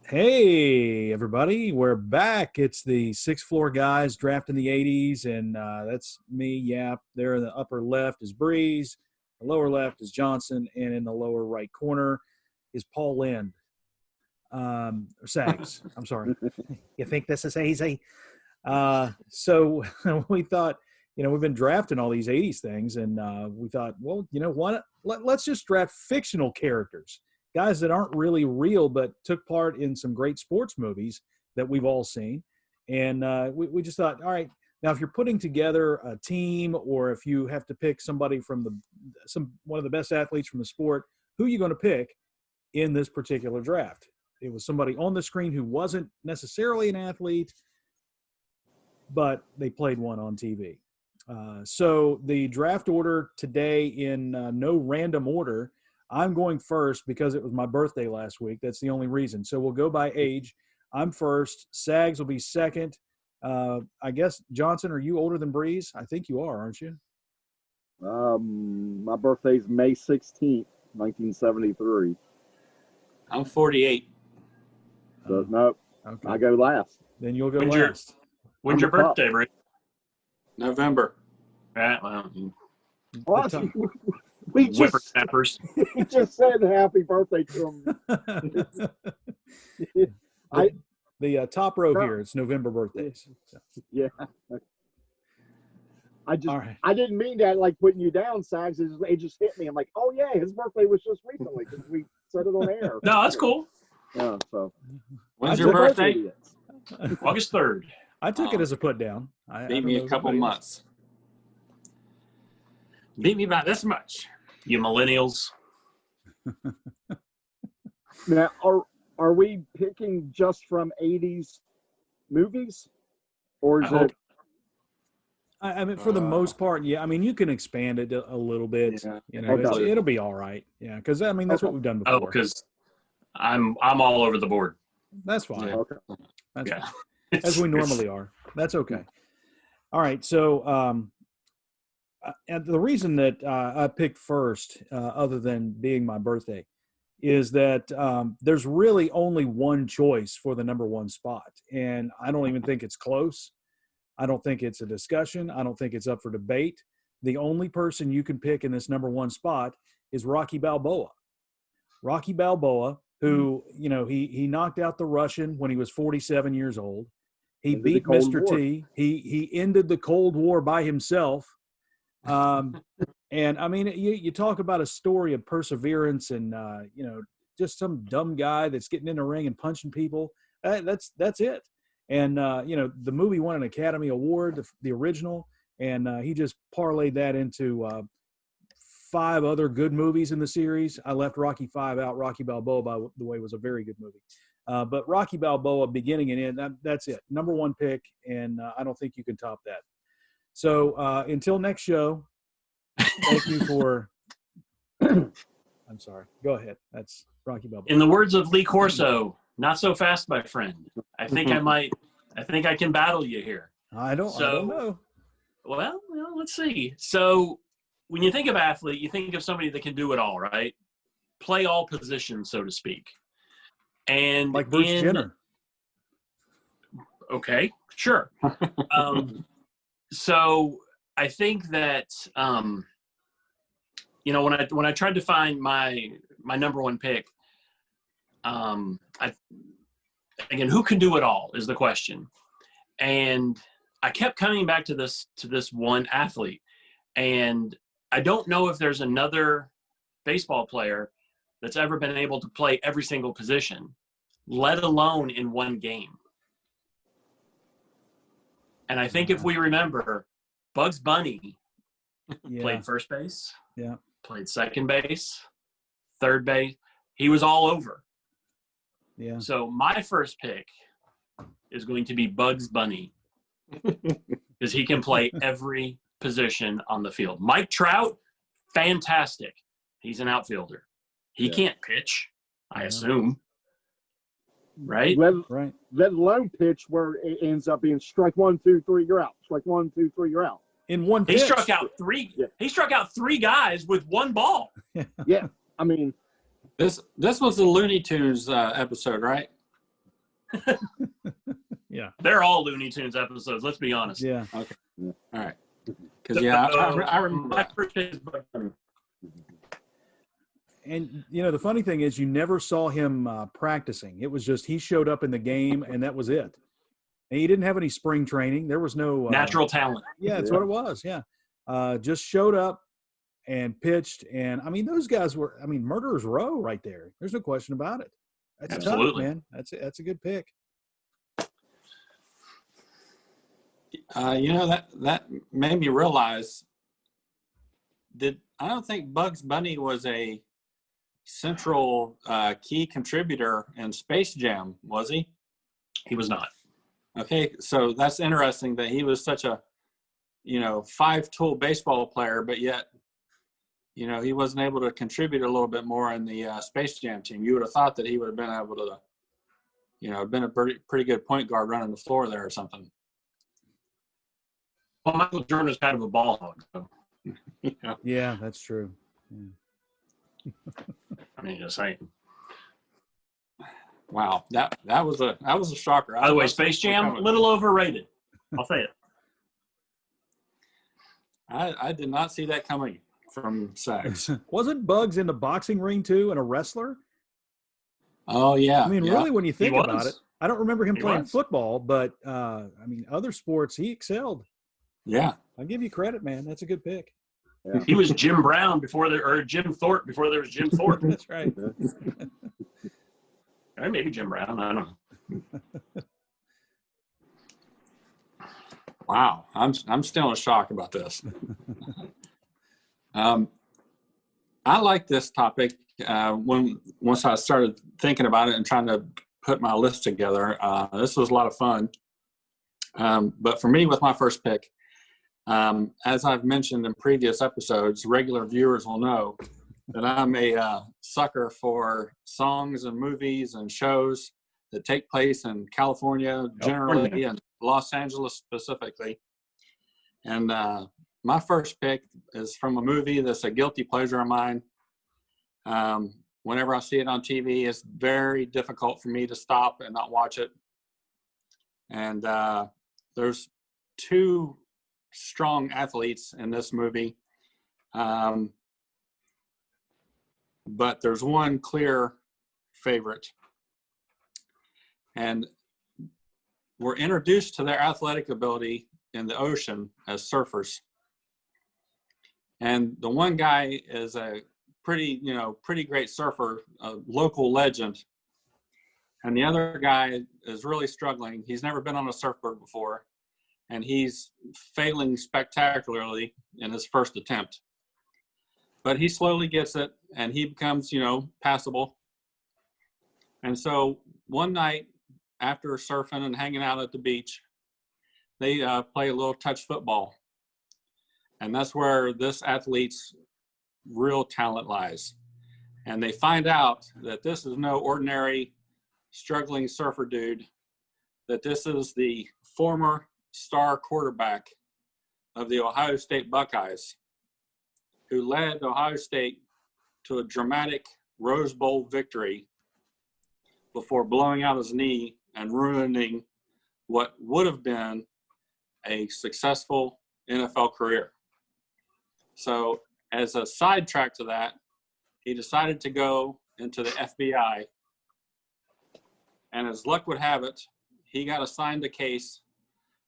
Hey, everybody, we're back. It's the sixth floor guys draft in the 80s, and that's me. Yeah, there in the upper left is Breeze, the lower left is Johnson, and in the lower right corner is Paul Lind. Or Sags, I'm sorry. You think this is easy? So we thought, we've been drafting all these 80s things, and we thought, well, what? Let's just draft fictional characters, guys that aren't really real but took part in some great sports movies that we've all seen. And we just thought, all right, now if you're putting together a team, or if you have to pick somebody from one of the best athletes from the sport, who are you going to pick in this particular draft? It was somebody on the screen who wasn't necessarily an athlete, but they played one on TV. So the draft order today, in no random order, I'm going first because it was my birthday last week. That's the only reason. So we'll go by age. I'm first. Sags will be second. I guess, Johnson, are you older than Breeze? I think you are, aren't you? My birthday's May 16th, 1973. I'm 48. So, no, Okay. I go last. Then you'll go When's last. When's your birthday, Rick? November. Right, well, What? The We just, whippersnappers. we just said happy birthday to him. The top row here, it's November birthdays. So, Yeah. all right. I didn't mean that, like, putting you down, Sags. It just hit me. I'm like, oh, yeah, his birthday was just recently because we said it on air. No, that's cool. Yeah, so. When's I your took- birthday? August 3rd. I took it as a put down. Beat me a couple months. Beat me by this much. You millennials. Now, are we picking just from 80s movies? Or is I hope. it? I mean, for the most part, yeah. I mean, you can expand it a little bit. Yeah. Okay. It'll be all right. Yeah, because I mean, that's what we've done Oh, before. because I'm all over the board. That's fine. Yeah. Okay. That's Yeah. fine. As we normally are. That's okay. All right. So, and the reason that I picked first, other than being my birthday, is that there's really only one choice for the number one spot, and I don't even think it's close. I don't think it's a discussion. I don't think it's up for debate. The only person you can pick in this number one spot is Rocky Balboa. Rocky Balboa, who, he knocked out the Russian when he was 47 years old. He Ended the beat Cold Mr. War. T. He ended the Cold War by himself. And I mean, you talk about a story of perseverance and, just some dumb guy that's getting in the ring and punching people. That's it. And, the movie won an Academy Award, the original, and he just parlayed that into 5 other good movies in the series. I left Rocky 5 out. Rocky Balboa, by the way, was a very good movie. But Rocky Balboa, beginning and end, that's it. Number one pick, and I don't think you can top that. So until next show, thank you for – I'm sorry. Go ahead. That's Rocky Balboa. In the words of Lee Corso, not so fast, my friend. I think I can battle you here. I don't know. Well, let's see. So when you think of athlete, you think of somebody that can do it all, right? Play all positions, so to speak. And Like Bruce Jenner. Okay, sure. So I think that when I tried to find my number one pick, again, who can do it all is the question. And I kept coming back to this one athlete, and I don't know if there's another baseball player that's ever been able to play every single position, let alone in one game. And I think if we remember, Bugs Bunny played first base, played second base, third base. He was all over. Yeah. So my first pick is going to be Bugs Bunny because he can play every position on the field. Mike Trout, fantastic. He's an outfielder. He can't pitch, I assume. Right? Right. Let alone pitch where it ends up being strike 1, 2, 3, you're out. Strike 1, 2, 3, you're out. In one pitch. He struck out 3. Yeah. He struck out 3 guys with 1 ball. Yeah, I mean, This was the Looney Tunes episode, right? Yeah. They're all Looney Tunes episodes. Let's be honest. Yeah. Okay. All right. Because I remember my that. first pick is Bugs Bunny. And, the funny thing is you never saw him practicing. It was just he showed up in the game, and that was it. And he didn't have any spring training. There was no Natural talent. Yeah, that's what it was. Yeah. Just showed up and pitched. And, those guys were, murderer's row right there. There's no question about it. That's Absolutely. tough, man. That's a good pick. That made me realize I don't think Bugs Bunny was a central key contributor in Space Jam, was he? He was not. Okay, so that's interesting that he was such a, 5-tool baseball player, but yet, he wasn't able to contribute a little bit more in the Space Jam team. You would have thought that he would have been able to, been a pretty good point guard running the floor there or something. Well, Michael Jordan is kind of a ball hog. So. Yeah, that's true. Yeah. Just saying. Wow, that was a shocker. By the way, Space Jam, a little overrated. I'll say it. I did not see that coming from Sags. Wasn't Bugs in the boxing ring too and a wrestler? Oh yeah. Really, when you think about it, I don't remember him playing was. football, but other sports he excelled. Yeah. I'll give you credit, man. That's a good pick. Yeah. He was Jim Brown or Jim Thorpe before there was Jim Thorpe. That's right. Or maybe Jim Brown. I don't know. Wow, I'm still in shock about this. I like this topic. Once I started thinking about it and trying to put my list together, this was a lot of fun. But for me, with my first pick, as I've mentioned in previous episodes, regular viewers will know that I'm a sucker for songs and movies and shows that take place in California generally and Los Angeles specifically. And my first pick is from a movie that's a guilty pleasure of mine. Whenever I see it on TV, it's very difficult for me to stop and not watch it. And there's two strong athletes in this movie. But there's one clear favorite. And we're introduced to their athletic ability in the ocean as surfers. And the one guy is a pretty great surfer, a local legend. And the other guy is really struggling. He's never been on a surfboard before, and he's failing spectacularly in his first attempt. But he slowly gets it, and he becomes, passable. And so one night, after surfing and hanging out at the beach, they play a little touch football. And that's where this athlete's real talent lies. And they find out that this is no ordinary struggling surfer dude, that this is the former star quarterback of the Ohio State Buckeyes, who led Ohio State to a dramatic Rose Bowl victory before blowing out his knee and ruining what would have been a successful NFL career. So as a sidetrack to that, he decided to go into the FBI. And as luck would have it, he got assigned a case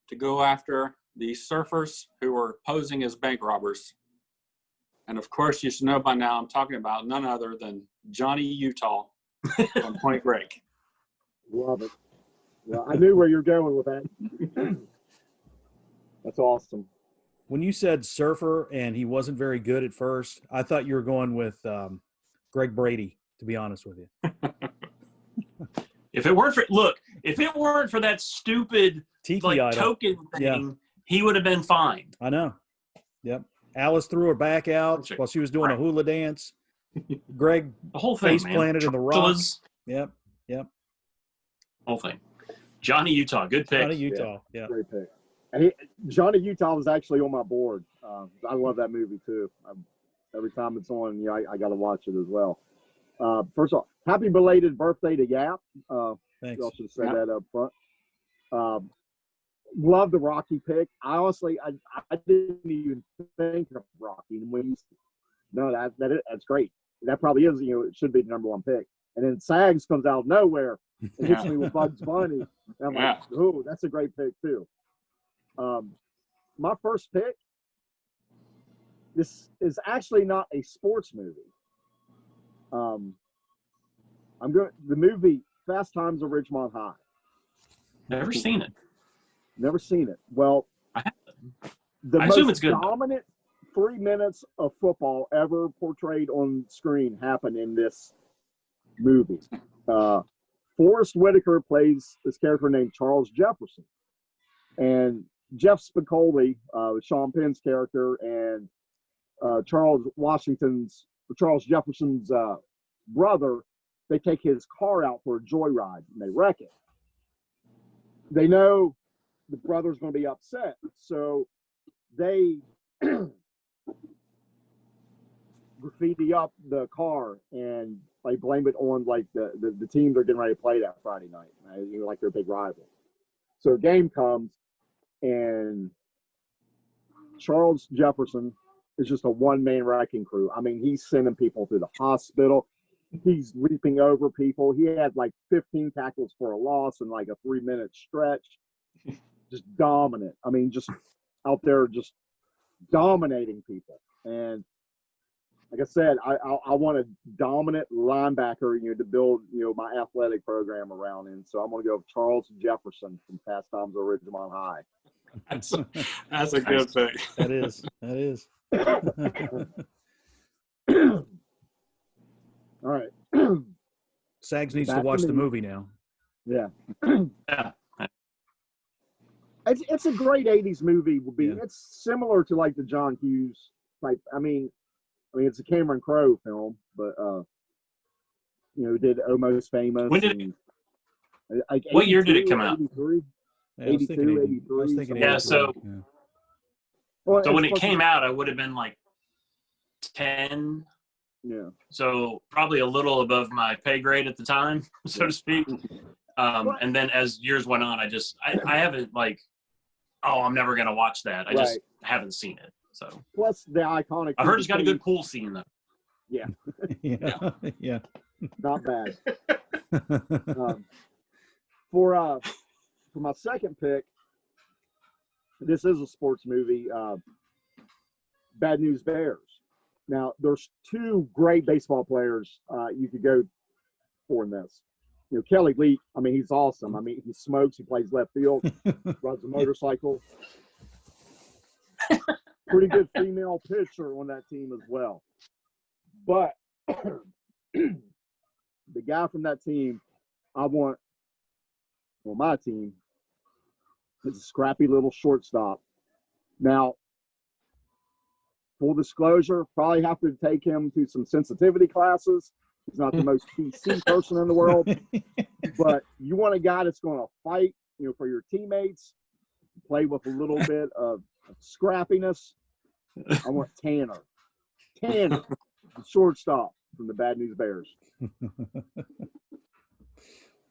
to go after the surfers who were posing as bank robbers. And of course, you should know by now, I'm talking about none other than Johnny Utah from Point Break. Love it. Well, I knew where you're going with that. That's awesome. When you said surfer and he wasn't very good at first, I thought you were going with Greg Brady, to be honest with you. If it weren't for that stupid Tiki idol. token thing, he would have been fine. I know. Yep. Alice threw her back out while she was doing a hula dance. Greg The whole thing, face planted in the rocks. Yep. Whole thing. Johnny Utah, good pick. Johnny Utah. Yeah. Great pick. And Johnny Utah was actually on my board. I love that movie too. Every time it's on, I got to watch it as well. First of all, happy belated birthday to Yap. Thanks. Y'all should have said that up front. Love the Rocky pick. I honestly, I didn't even think of Rocky. And when that's great. That probably is, it should be the number one pick. And then Sags comes out of nowhere and hits me with Bugs Bunny. And I'm like, oh, that's a great pick too. My first pick, this is actually not a sports movie. The movie Fast Times at Ridgemont High. Never seen it. Never seen it. Well, I haven't. The I assume most it's good. dominant 3 minutes of football ever portrayed on screen happened in this movie. Forrest Whitaker plays this character named Charles Jefferson. And Jeff Spicoli, Sean Penn's character, and Charles Jefferson's brother, they take his car out for a joyride and they wreck it. They know the brother's going to be upset, so they graffiti up the car and like blame it on like the team they're getting ready to play that Friday night, like their big rival. So a game comes and Charles Jefferson is just a one-man wrecking crew. I mean, he's sending people to the hospital. He's leaping over people. He had like 15 tackles for a loss in like a 3-minute stretch. Just dominant. I mean, just out there just dominating people. And like I said, I want a dominant linebacker, to build, my athletic program around in. So I'm going to go with Charles Jefferson from Fast Times at Ridgemont High. That's a good pick. That is. All right. Sags needs to watch the movie now. Yeah. Yeah. It's a great 80s movie. Yeah. It's similar to like the John Hughes type. I mean, it's a Cameron Crowe film, but did Almost Famous. When did what year did it come out? 83? Yeah, I was thinking 83. Yeah, so Well, when it came out, I would have been like 10. Yeah. So probably a little above my pay grade at the time, so to speak. And then as years went on, I haven't like, I'm never going to watch that. I just haven't seen it. So plus the iconic. I heard it's got a good pool scene though. Yeah. Yeah. Not bad. For my second pick, this is a sports movie. Bad News Bears. Now, there's two great baseball players you could go for in this. Kelly Leak, he's awesome. He smokes, he plays left field, rides a motorcycle. Pretty good female pitcher on that team as well. But the guy from that team, my team, is a scrappy little shortstop. Now, full disclosure, probably have to take him to some sensitivity classes. He's not the most PC person in the world, but you want a guy that's going to fight, for your teammates, play with a little bit of scrappiness. I want Tanner, the shortstop from the Bad News Bears.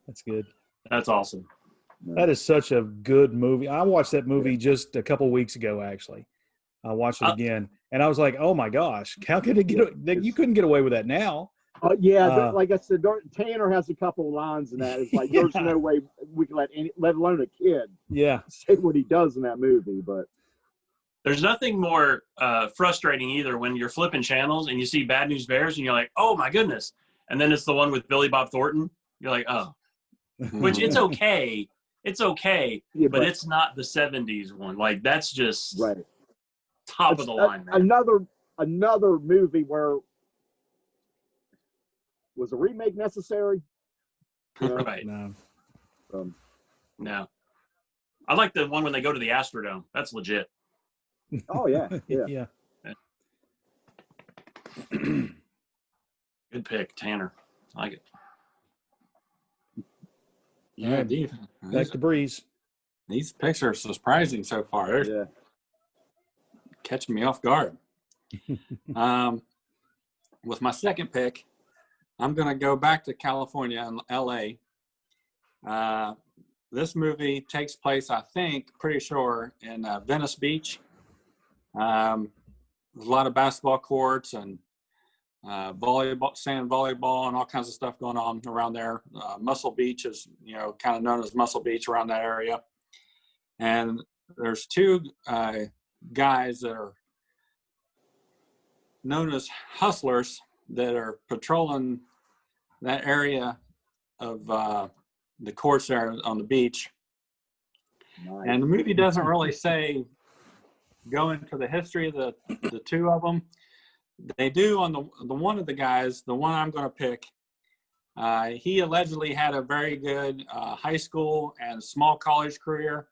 That's good. That's awesome. That is such a good movie. I watched that movie just a couple weeks ago, actually. I watched it again, and I was like, "Oh my gosh, how could it get? You couldn't get away with that now." Like I said, Tanner has a couple of lines in that. It's like there's no way we can let alone a kid, say what he does in that movie. But there's nothing more frustrating either when you're flipping channels and you see Bad News Bears and you're like, "Oh my goodness," and then it's the one with Billy Bob Thornton. You're like, "Oh," which it's okay. It's okay, but it's not the 70s one. Like that's just top of the line. Another movie where was a remake necessary? Right. No. No. I like the one when they go to the Astrodome. That's legit. Oh yeah. Yeah. Good pick, Tanner. I like it. Yeah, Back to Breeze. These picks are surprising so far. They're catching me off guard. With my second pick, I'm going to go back to California and LA. This movie takes place, I think, pretty sure, in Venice Beach. There's a lot of basketball courts and volleyball, sand volleyball, and all kinds of stuff going on around there. Muscle Beach is, kind of known as Muscle Beach around that area. And there's two guys that are known as hustlers that are patrolling that area of the courts there on the beach. Nice. And the movie doesn't really go into the history of the two of them. They do on the one of the guys, the one I'm going to pick. He allegedly had a very good high school and small college career.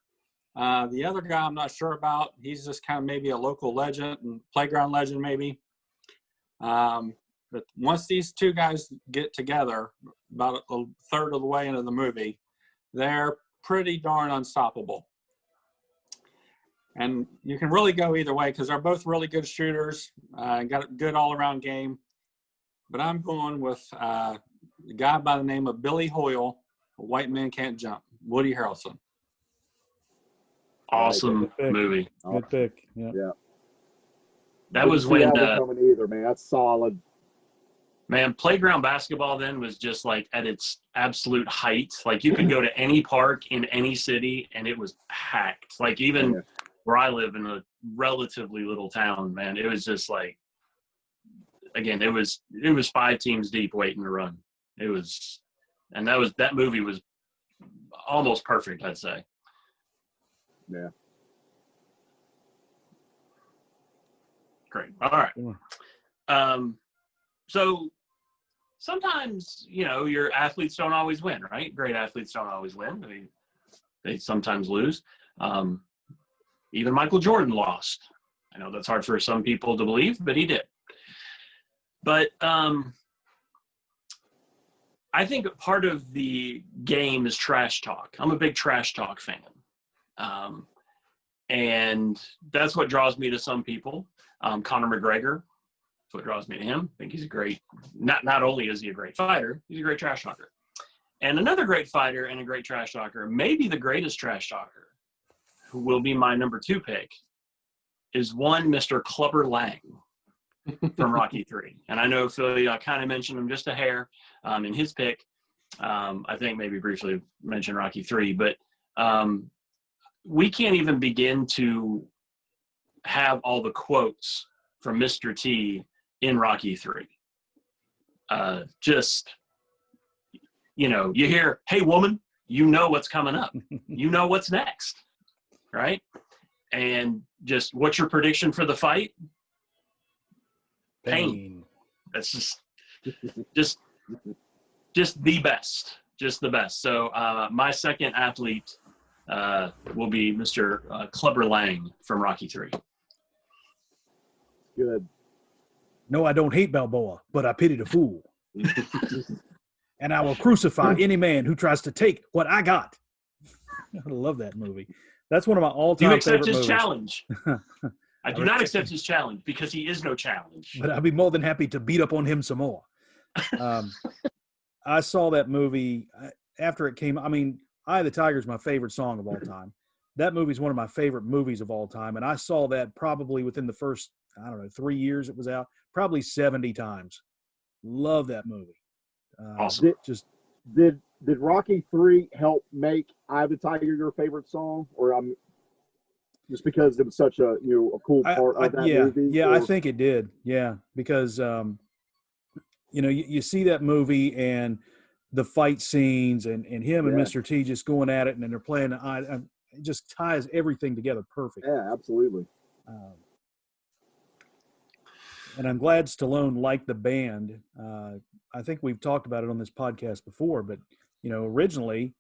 The other guy I'm not sure about. He's just kind of maybe a local legend and playground legend maybe. But once these two guys get together, about a third of the way into the movie, they're pretty darn unstoppable. And you can really go either way because they're both really good shooters, got a good all-around game. But I'm going with a guy by the name of Billy Hoyle, White Men Can't Jump, Woody Harrelson. Awesome movie. Good pick. Yeah. That was when coming either, man. That's solid. Man, playground basketball then was just like at its absolute height. Like you could go to any park in any city and it was packed. Like even where I live in a relatively little town, man, it was just like, again, it was 5 teams deep waiting to run. That movie was almost perfect, I'd say. Yeah. Great. All right. So sometimes, your athletes don't always win, right? Great athletes don't always win. They sometimes lose. Even Michael Jordan lost. I know that's hard for some people to believe, but he did. But I think part of the game is trash talk. I'm a big trash talk fan. And that's what draws me to some people. Conor McGregor, that's what draws me to him. I think he's a great, not only is he a great fighter, he's a great trash talker. And another great fighter and a great trash talker, maybe the greatest trash talker, who will be my number 2 pick, is one Mr. Clubber Lang from Rocky III. And I know, Phil, I kind of mentioned him just a hair in his pick. I think maybe briefly mentioned Rocky III, but we can't even begin to have all the quotes from Mr. T in Rocky III. You hear, "Hey woman, you know what's coming up. You know what's next." Right? And just, what's your prediction for the fight? Pain. That's just the best. Just the best. So my second athlete will be Mr. Clubber Lang from Rocky III. Good. No, I don't hate Balboa, but I pity the fool. And I will crucify any man who tries to take what I got. I love that movie. That's one of my all-time favorite movies. Do you accept his challenge? I do not accept his challenge because he is no challenge. But I'd be more than happy to beat up on him some more. I saw that movie after it came. I mean, Eye of the Tiger is my favorite song of all time. That movie is one of my favorite movies of all time. And I saw that probably within the first, 3 years it was out, probably 70 times. Love that movie. Awesome. Did Rocky III help make Eye of the Tiger your favorite song? Or just because it was such a cool part of that movie? Yeah, I think it did. Yeah, because you see that movie and the fight scenes and him and Mr. T just going at it, and then they're playing it just ties everything together perfect. Yeah, absolutely. And I'm glad Stallone liked the band. I think we've talked about it on this podcast before, but originally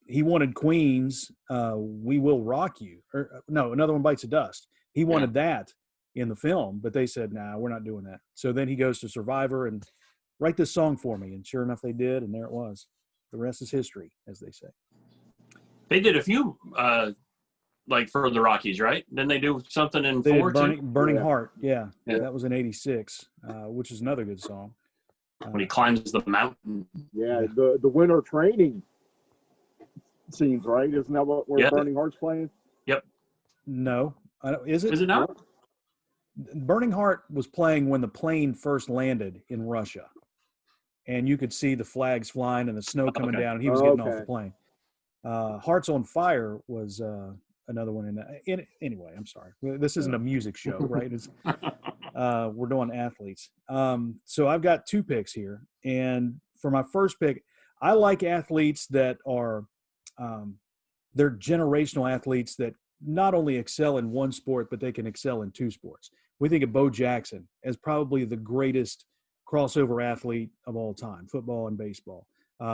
he wanted Queen's "We Will Rock You," or no, Another One Bites the Dust. He wanted that in the film, but they said, "Nah, we're not doing that." So then he goes to Survivor and write this song for me, and sure enough, they did, and there it was. The rest is history, as they say. They did a few, for the Rockies, right? Then they do something in 4 too. Burning Heart, yeah. That was in '86, which is another good song. when he climbs the mountain. Yeah, the winter training scenes, right? Isn't that what where Yeah. Burning Heart's playing? Yep. No, I don't, is it? Is it not? Burning Heart was playing when the plane first landed in Russia, and you could see the flags flying and the snow coming Okay. down, and he was getting off Okay. the plane. Hearts on Fire was another one anyway, I'm sorry. This isn't a music show, right? It's, we're doing athletes. So I've got 2 picks here. And for my first pick, I like athletes that are, they're generational athletes that not only excel in one sport, but they can excel in 2 sports. We think of Bo Jackson as probably the greatest crossover athlete of all time, football and baseball.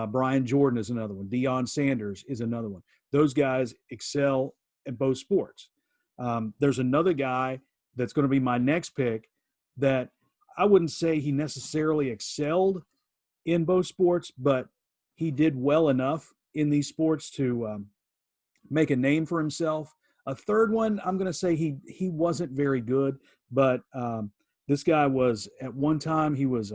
Brian Jordan is another one. Deion Sanders is another one. Those guys excel in both sports. There's another guy that's going to be my next pick that I wouldn't say he necessarily excelled in both sports, but he did well enough in these sports to make a name for himself. A third one, I'm going to say he wasn't very good, but this guy was at one time he was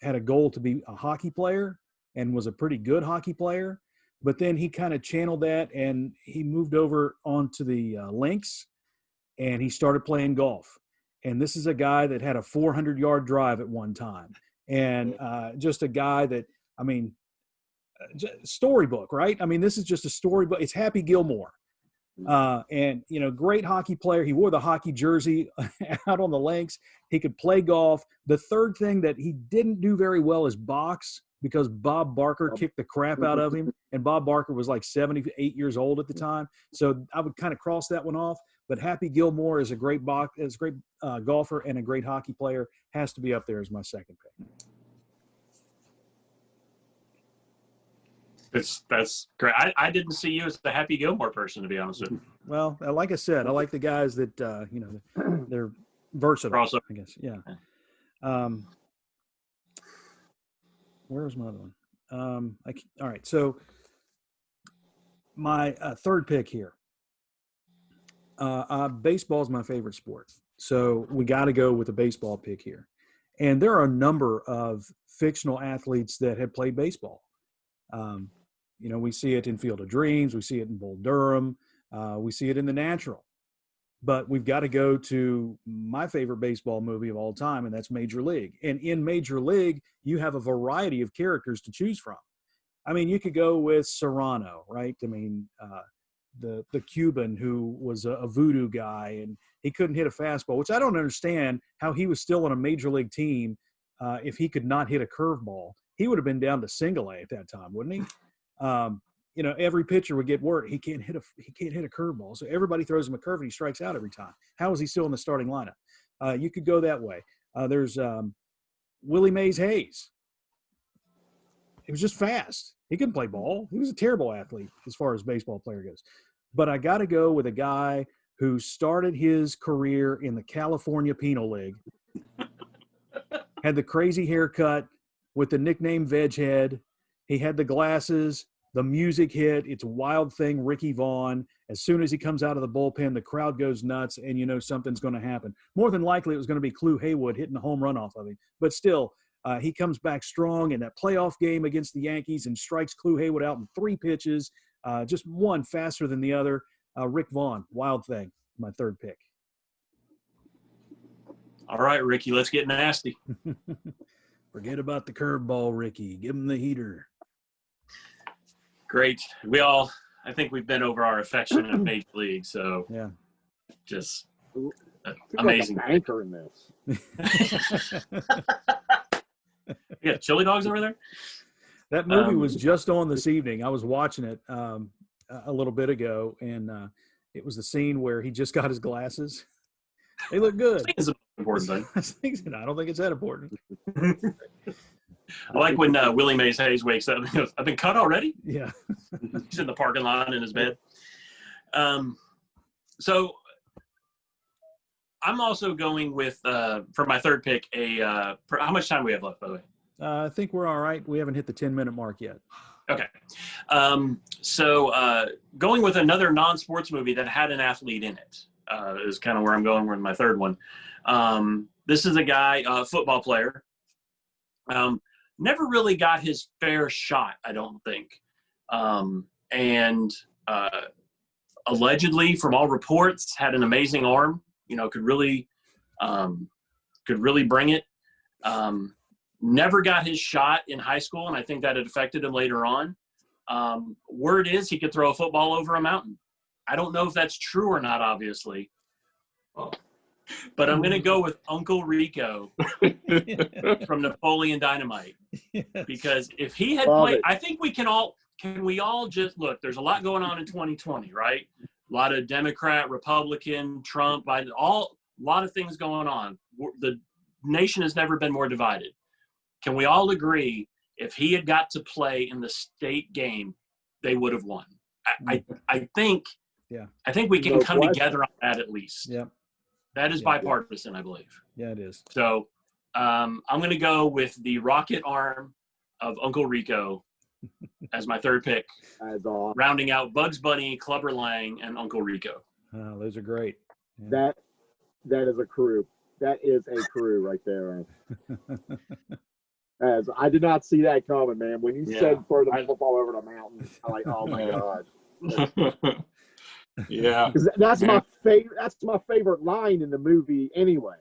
had a goal to be a hockey player and was a pretty good hockey player. But then he kind of channeled that and he moved over onto the links and he started playing golf. And this is a guy that had a 400-yard drive at one time. And just a guy that, I mean, storybook, right? I mean, this is just a storybook. It's Happy Gilmore. And, you know, great hockey player. He wore the hockey jersey out on the links. He could play golf. The third thing that he didn't do very well is box, because Bob Barker kicked the crap out of him. And Bob Barker was like 78 years old at the time. So I would kind of cross that one off. But Happy Gilmore is a great golfer and a great hockey player. Has to be up there as my second pick. That's great. I didn't see you as the Happy Gilmore person, to be honest with you. Well, like I said, I like the guys that, you know, they're versatile, Also, I guess. Yeah. Where's my other one? All right. So my third pick here. Baseball is my favorite sport. So we got to go with a baseball pick here. And there are a number of fictional athletes that have played baseball. You know, we see it in Field of Dreams. We see it in Bull Durham. We see it in The Natural. But we've got to go to my favorite baseball movie of all time, and that's Major League. And in Major League, you have a variety of characters to choose from. I mean, you could go with Serrano, right? I mean, the Cuban who was a voodoo guy, and he couldn't hit a fastball, which I don't understand how he was still on a Major League team if he could not hit a curveball. He would have been down to single A at that time, wouldn't he? You know, every pitcher would get word he can't hit a curveball. So everybody throws him a curve and he strikes out every time. How is he still in the starting lineup? You could go that way. There's Willie Mays Hayes. He was just fast. He couldn't play ball. He was a terrible athlete as far as baseball player goes. But I got to go with a guy who started his career in the California Penal League, had the crazy haircut with the nickname Veg Head. He had the glasses. The music hit. It's a Wild Thing, Ricky Vaughn. As soon as he comes out of the bullpen, the crowd goes nuts, and you know something's going to happen. More than likely, it was going to be Clu Haywood hitting the home run off of him. But still, he comes back strong in that playoff game against the Yankees and strikes Clu Haywood out in 3 pitches, just one faster than the other. Rick Vaughn, Wild Thing, my third pick. all right, Ricky, let's get nasty. Forget about the curveball, Ricky. Give him the heater. Great. I think we've been over our affection of Major League, so Yeah. just Amazing. amazing. Like an anchor in this. Yeah, chili dogs over there? That movie was just on this evening. I was watching it a little bit ago, and it was the scene where he just got his glasses. They look good. It's an important thing. I don't think it's that important. I like when Willie Mays Hayes wakes up and goes, I've been cut already? Yeah. He's in the parking lot in his bed. So I'm also going with, for my third pick, how much time do we have left, by the way? I think we're all right. We haven't hit the 10-minute mark yet. Okay. So going with another non-sports movie that had an athlete in it is kind of where I'm going with my third one. This is a guy, football player, Never really got his fair shot, I don't think. And allegedly, from all reports, had an amazing arm. Could really bring it. Never got his shot in high school, and I think that had affected him later on. Word is he could throw a football over a mountain. I don't know if that's true or not, obviously. But I'm going to go with Uncle Rico from Napoleon Dynamite. Because if he had played, I think can we all just look, there's a lot going on in 2020, right? A lot of Democrat, Republican, Trump, Biden, a lot of things going on. The nation has never been more divided. Can we all agree if he had got to play in the state game, they would have won? I think we can come together on that at least. Yeah. That is bipartisan, I believe. Yeah, it is. So I'm going to go with the rocket arm of Uncle Rico as my third pick, rounding out Bugs Bunny, Clubber Lang, and Uncle Rico. Oh, those are great. Yeah. That is a crew. That is a crew right there. As I did not see that coming, man. When you said throw the football over the mountain, I'm like, oh my god. Yeah, that's my favorite. That's my favorite line in the movie, anyway.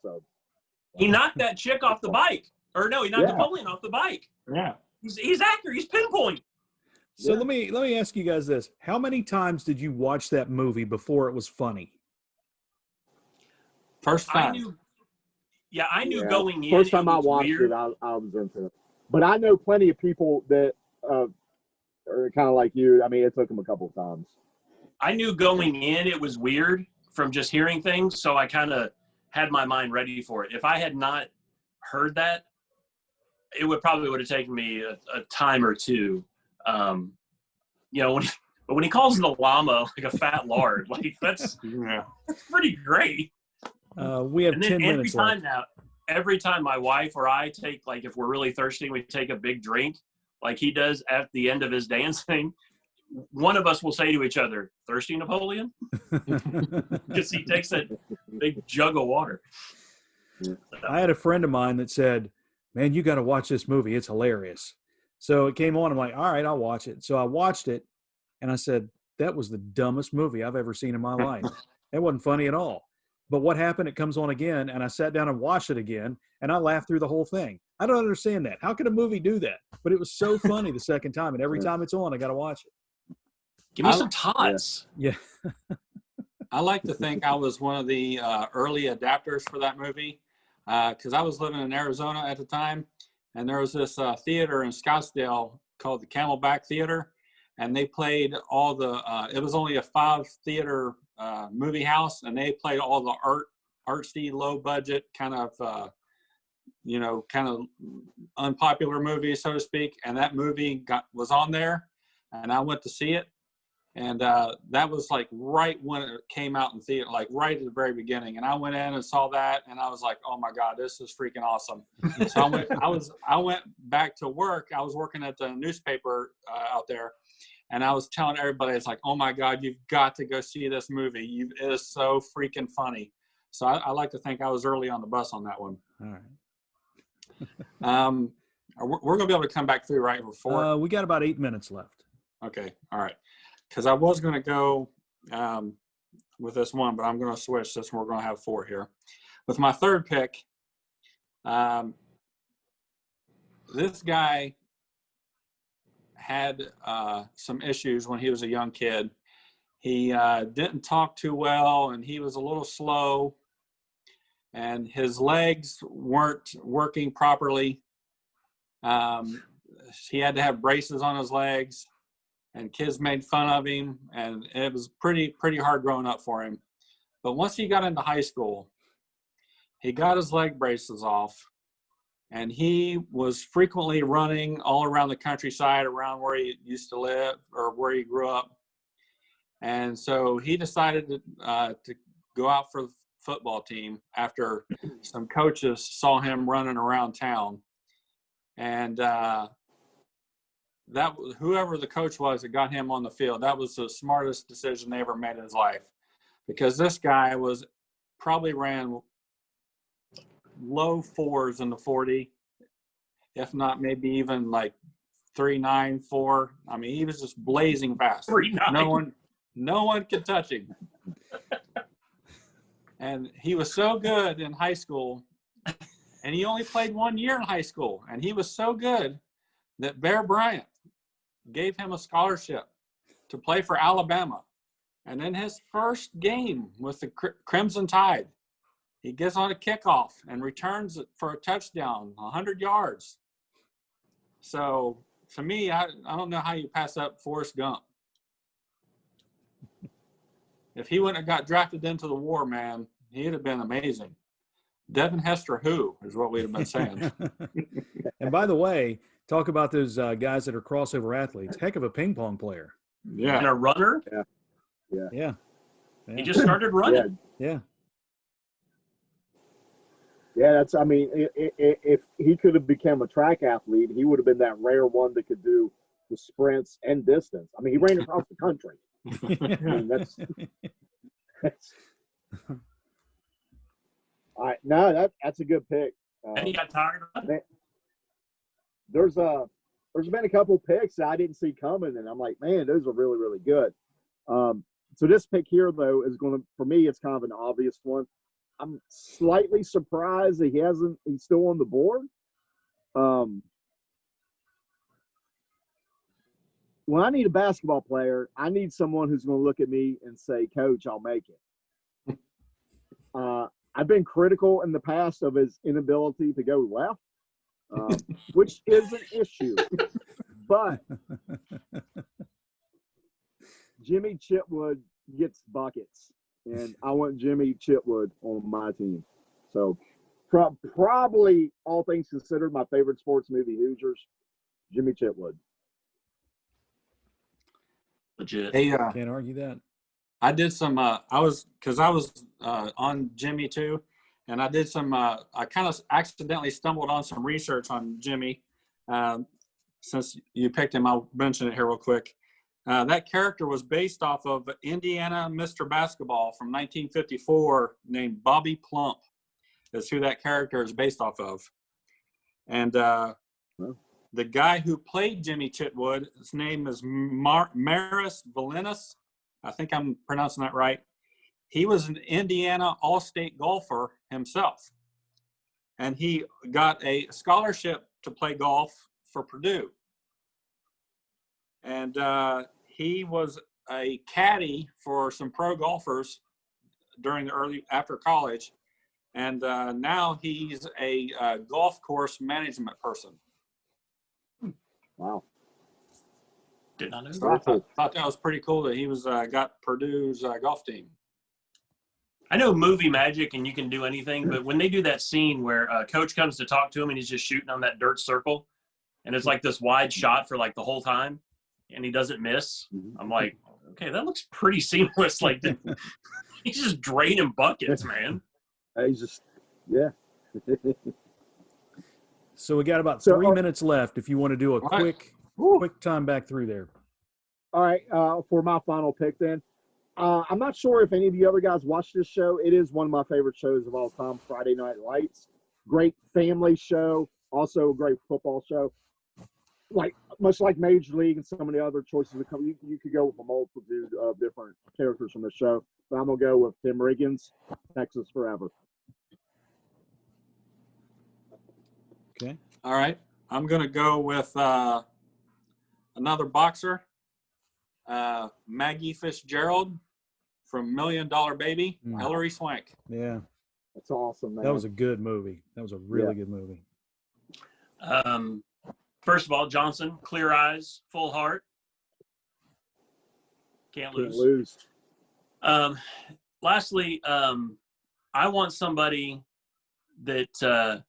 So he knocked that chick off the bike, or no, he knocked Napoleon off the bike. Yeah, he's accurate. He's pinpoint. So let me ask you guys this: how many times did you watch that movie before it was funny? First time. I knew going in. First time I watched it, I was into it. But I know plenty of people that are kind of like you. I mean, it took them a couple of times. I knew going in it was weird from just hearing things, so I kind of had my mind ready for it. If I had not heard that, it would have taken me a time or two. When he calls the llama like a fat lard, like that's pretty great. We have 10 minutes left. Every time my wife or I take, like, if we're really thirsty, we take a big drink, like he does at the end of his dancing. One of us will say to each other, "Thirsty, Napoleon?" Because he takes that big jug of water. I had a friend of mine that said, "Man, you got to watch this movie. It's hilarious." So it came on. I'm like, "All right, I'll watch it." So I watched it, and I said, "That was the dumbest movie I've ever seen in my life. It wasn't funny at all." But what happened? It comes on again, and I sat down and watched it again, and I laughed through the whole thing. I don't understand that. How could a movie do that? But it was so funny the second time, and every time it's on, I got to watch it. Give me some tots. Yeah. I like to think I was one of the early adapters for that movie because I was living in Arizona at the time, and there was this theater in Scottsdale called the Camelback Theater, and they played all the it was only a 5-theater movie house, and they played all the artsy, low budget kind of unpopular movies, so to speak. And that movie was on there, and I went to see it. And that was like right when it came out in theater, like right at the very beginning. And I went in and saw that, and I was like, "Oh my God, this is freaking awesome!" So I went back to work. I was working at the newspaper out there, and I was telling everybody, "It's like, oh my God, you've got to go see this movie. It is so freaking funny." So I like to think I was early on the bus on that one. All right. We're gonna be able to come back through right before. We got about 8 minutes left. Okay. All right. Because I was going to go with this one, but I'm going to switch since we're going to have 4 here. With my third pick, this guy had some issues when he was a young kid. He didn't talk too well, and he was a little slow, and his legs weren't working properly. He had to have braces on his legs. And kids made fun of him, and it was pretty hard growing up for him. But once he got into high school, he got his leg braces off, and he was frequently running all around the countryside around where he used to live or where he grew up. And so he decided to go out for the football team after some coaches saw him running around town. And that whoever the coach was that got him on the field, that was the smartest decision they ever made in his life, because this guy probably ran low 4s in the 40 if not maybe even like 3.9, 4. I mean, he was just blazing fast. 3.9. No one could touch him. And he was so good in high school, and he only played 1 year in high school, and he was so good that Bear Bryant gave him a scholarship to play for Alabama. And in his first game with the Crimson Tide, he gets on a kickoff and returns it for a touchdown, 100 yards. So, to me, I don't know how you pass up Forrest Gump. If he wouldn't have got drafted into the war, man, he'd have been amazing. Devin Hester, who is what we'd have been saying. And by the way, talk about those guys that are crossover athletes. Heck of a ping pong player. Yeah. And a runner. Yeah. He just started running. Yeah. Yeah, that's. I mean, if he could have become a track athlete, he would have been that rare one that could do the sprints and distance. I mean, he ran across the country. I mean, that's all right. No, that's a good pick. And he got tired of it. There's been a couple picks that I didn't see coming, and I'm like, man, those are really, really good. So this pick here, though, is going to, for me, it's kind of an obvious one. I'm slightly surprised that he's still on the board. When I need a basketball player, I need someone who's going to look at me and say, Coach, I'll make it. I've been critical in the past of his inability to go left, which is an issue. But Jimmy Chitwood gets buckets, and I want Jimmy Chitwood on my team. So probably, all things considered, my favorite sports movie, Hoosiers, Jimmy Chitwood. Legit. Hey, Can't argue that. I did some, I was on Jimmy too, and I did some, I kind of accidentally stumbled on some research on Jimmy. Since you picked him, I'll mention it here real quick. That character was based off of Indiana Mr. Basketball from 1954 named Bobby Plump. That's who that character is based off of. And the guy who played Jimmy Chitwood, his name is Maris Valinas. I think I'm pronouncing that right. He was an Indiana All-State golfer himself. And he got a scholarship to play golf for Purdue. And he was a caddy for some pro golfers during after college. And now he's a golf course management person. Wow. Did not know So that. I thought that was pretty cool that he was got Purdue's golf team. I know movie magic and you can do anything, but when they do that scene where coach comes to talk to him and he's just shooting on that dirt circle, and it's like this wide shot for like the whole time, and he doesn't miss, I'm like, okay, that looks pretty seamless. Like he's just draining buckets, man. He's just, yeah. So we got about 3 minutes left if you want to do a quick time back through there. All right, for my final pick then. I'm not sure if any of the other guys watch this show. It is one of my favorite shows of all time, Friday Night Lights. Great family show, also a great football show. Like much like Major League and some of the other choices that come, you could go with a multitude of different characters from the show. But I'm going to go with Tim Riggins, Texas Forever. Okay. All right. I'm going to go with another boxer, Maggie Fitzgerald from $1 Million Baby, Hilary Swank. Yeah. That's awesome, man. That was a good movie. That was a really good movie. First of all, Johnson, clear eyes, full heart. Can't lose. Lastly, I want somebody that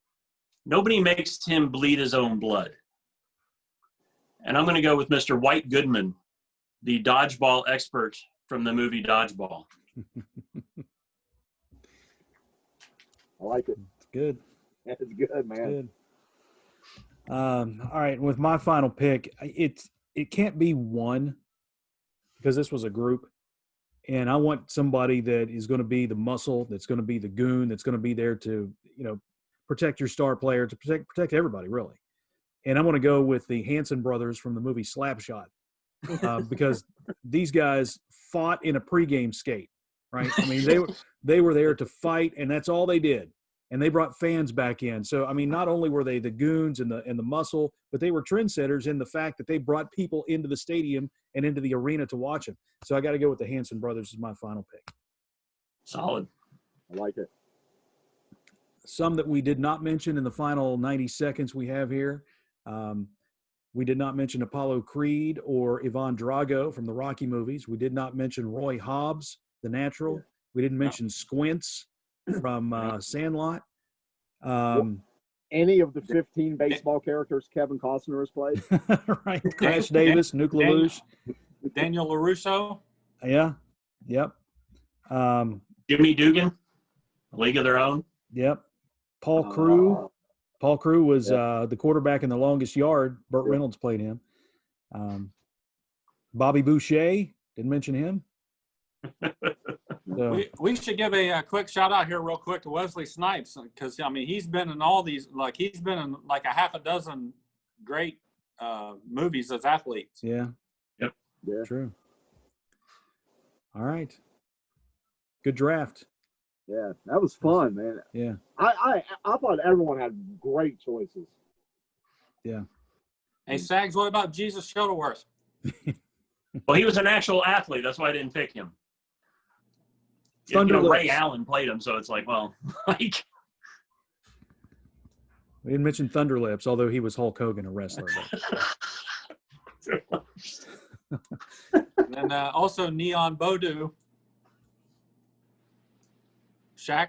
nobody makes him bleed his own blood. And I'm going to go with Mr. White Goodman, the dodgeball expert from the movie Dodgeball. I like it. It's good. It's good, man. Good. All right. With my final pick, it can't be one because this was a group. And I want somebody that is going to be the muscle, that's going to be the goon, that's going to be there to, protect your star player, to protect everybody, really. And I'm going to go with the Hanson brothers from the movie Slapshot, because these guys fought in a pregame skate, right? I mean, they were there to fight, and that's all they did. And they brought fans back in. So, I mean, not only were they the goons and the muscle, but they were trendsetters in the fact that they brought people into the stadium and into the arena to watch them. So I got to go with the Hanson brothers as my final pick. Solid. I like it. Some that we did not mention in the final 90 seconds we have here. We did not mention Apollo Creed or Ivan Drago from the Rocky movies. We did not mention Roy Hobbs, the natural. We didn't mention Squints from Sandlot. Any of the 15 baseball characters Kevin Costner has played? Right. Crash Davis, Nuke LaLoosh. Daniel LaRusso. Yeah. Yep. Jimmy Dugan, League of Their Own. Yep. Paul Crew. Paul Crew was the quarterback in The Longest Yard. Burt Reynolds played him. Bobby Boucher, didn't mention him. So, we should give a quick shout out here real quick to Wesley Snipes, because I mean he's been in all these, like he's been in like a half a dozen great movies as athletes. yeah. Yep. Yeah. True. All right. Good draft. Yeah, that was fun, man. Yeah. I thought everyone had great choices. Yeah. Hey Sags, what about Jesus Shuttleworth? Well, he was an actual athlete. That's why I didn't pick him. You know, Ray Allen played him, so it's like, well, like. We didn't mention Thunderlips, although he was Hulk Hogan, a wrestler. And also Neon Bodu. Shaq?